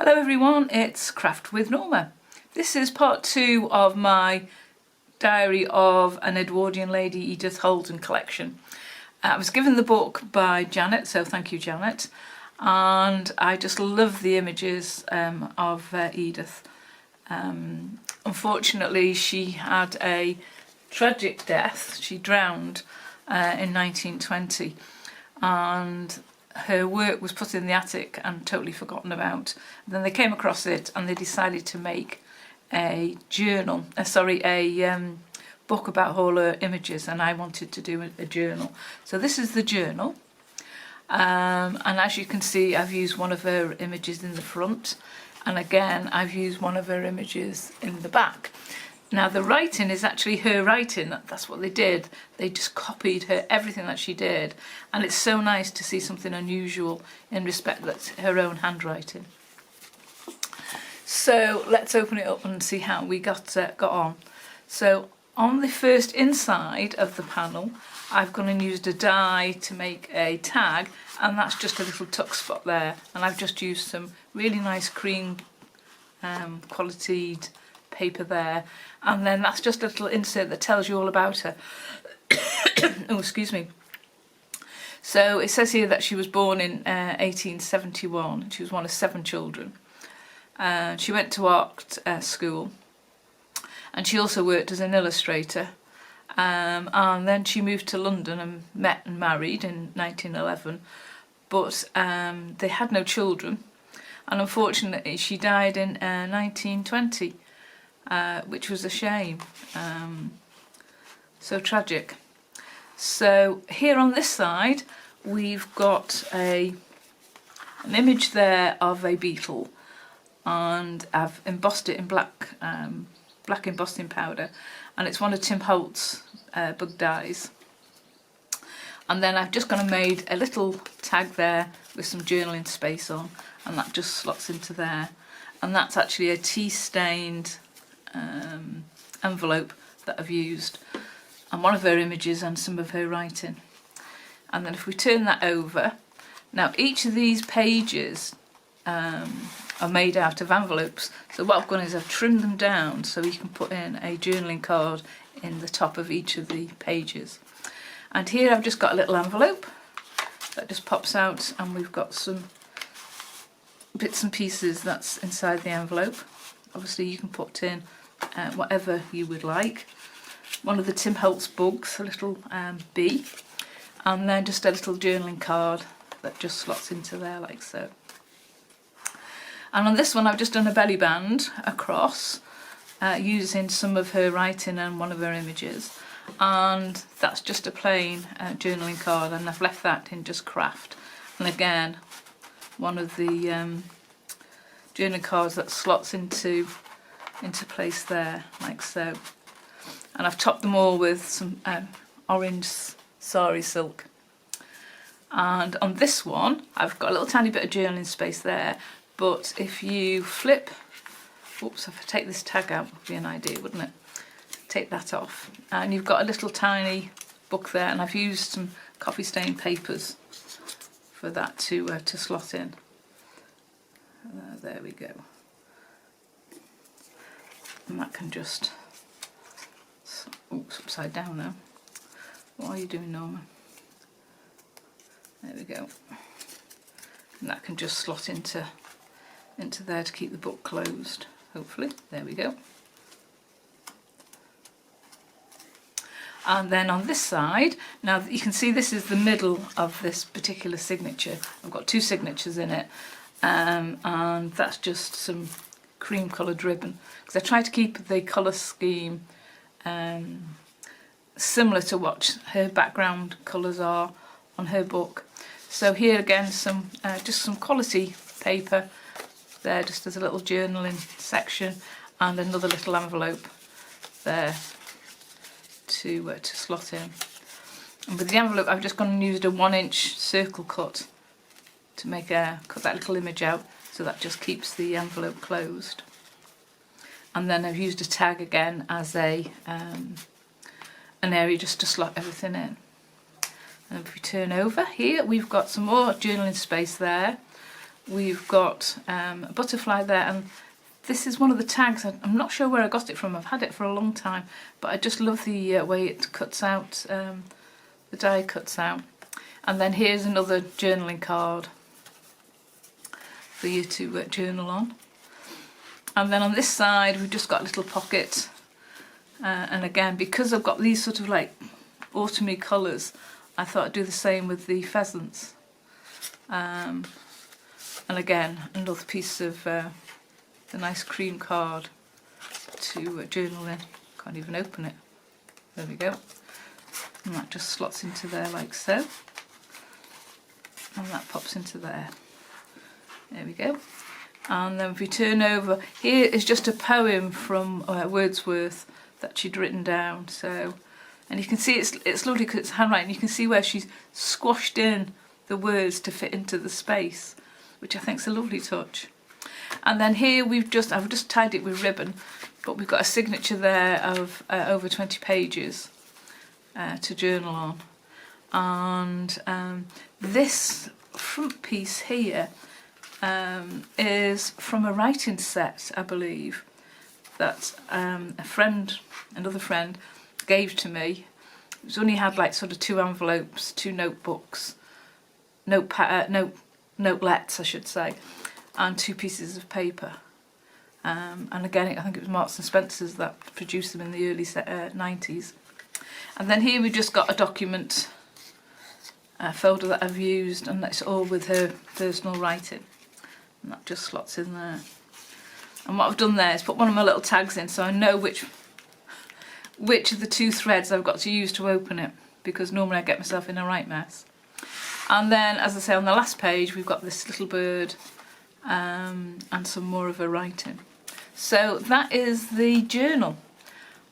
Hello everyone, it's Craft with Norma. This is part 2 of my Diary of an Edwardian Lady Edith Holden collection. I was given the book by Janet, so thank you Janet, and I just love the images of Edith. Unfortunately she had a tragic death. She drowned in 1920 and her work was put in the attic and totally forgotten about. And then they came across it and they decided to make a journal, a book about all her images, and I wanted to do a journal. So this is the journal, and as you can see I've used one of her images in the front, and again I've used one of her images in the back. Now the writing is actually her writing, that's what they did. They just copied her, everything that she did, and it's so nice to see something unusual in respect that's her own handwriting. So let's open it up and see how we got on. So on the first inside of the panel I've gone and used a die to make a tag, and that's just a little tuck spot there, and I've just used some really nice cream qualityed paper there, and then that's just a little insert that tells you all about her. Oh, excuse me. So it says here that she was born in 1871. She was one of 7 children. She went to art school, and she also worked as an illustrator, and then she moved to London and met and married in 1911, but they had no children, and unfortunately she died in 1920. Which was a shame, so tragic. So here on this side we've got an image there of a beetle, and I've embossed it in black embossing powder, and it's one of Tim Holtz Bug dies. And then I've just gone and made a little tag there with some journaling space on, and that just slots into there, and that's actually a tea-stained envelope that I've used, and one of her images and some of her writing. And then if we turn that over, now each of these pages are made out of envelopes, so what I've done is I've trimmed them down so you can put in a journaling card in the top of each of the pages. And here I've just got a little envelope that just pops out, and we've got some bits and pieces that's inside the envelope. Obviously you can put in whatever you would like. One of the Tim Holtz Bugs, a little bee, and then just a little journaling card that just slots into there like so. And on this one I've just done a belly band across, using some of her writing and one of her images, and that's just a plain journaling card, and I've left that in just craft. And again, one of the journaling cards that slots into place there like so, and I've topped them all with some orange sari silk. And on this one I've got a little tiny bit of journaling space there, but if you flip, oops, if I take this tag out would be an idea, wouldn't it? Take that off, and you've got a little tiny book there, and I've used some coffee stain papers for that to slot in. There we go. And that can just, oops, upside down now. What are you doing, Norma? There we go. And that can just slot into there to keep the book closed, hopefully. There we go. And then on this side, now you can see this is the middle of this particular signature. I've got 2 signatures in it, and that's just some cream coloured ribbon, because I try to keep the colour scheme similar to what her background colours are on her book. So here again just some quality paper there, just as a little journaling section, and another little envelope there to slot in. And with the envelope I've just gone and used a 1-inch circle cut to cut that little image out, so that just keeps the envelope closed. And then I've used a tag again as an area just to slot everything in. And if we turn over here, we've got some more journaling space there, we've got a butterfly there, and this is one of the tags. I'm not sure where I got it from, I've had it for a long time, but I just love the way it cuts out, the die cuts out. And then here's another journaling card for you to journal on. And then on this side we've just got a little pocket, and again, because I've got these sort of like autumny colours, I thought I'd do the same with the pheasants. And again, another piece of the nice cream card to journal in. Can't even open it. There we go. And that just slots into there like so. And that pops into there. There we go. And then if we turn over, here is just a poem from Wordsworth that she'd written down. So, and you can see it's lovely because it's handwriting. You can see where she's squashed in the words to fit into the space, which I think is a lovely touch. And then here I've just tied it with ribbon, but we've got a signature there of over 20 pages to journal on. And this front piece here is from a writing set, I believe, that another friend gave to me. It's only had like sort of 2 envelopes, 2 notebooks, notelets I should say, and 2 pieces of paper. And again, I think it was Marks and Spencer's that produced them in the early 90s. And then here we just got a document folder that I've used, and that's all with her personal writing. And that just slots in there. And what I've done there is put one of my little tags in, so I know which of the 2 threads I've got to use to open it, because normally I get myself in a right mess. And then, as I say, on the last page we've got this little bird and some more of her writing. So that is the journal.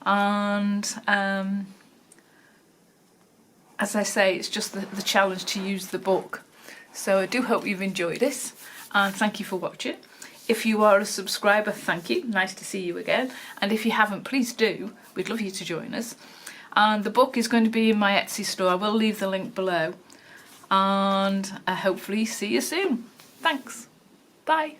And as I say, it's just the challenge to use the book. So I do hope you've enjoyed this, and thank you for watching. If you are a subscriber, thank you, nice to see you again. And if you haven't, please do, we'd love you to join us. And the book is going to be in my Etsy store, I will leave the link below. And hopefully see you soon. Thanks, bye.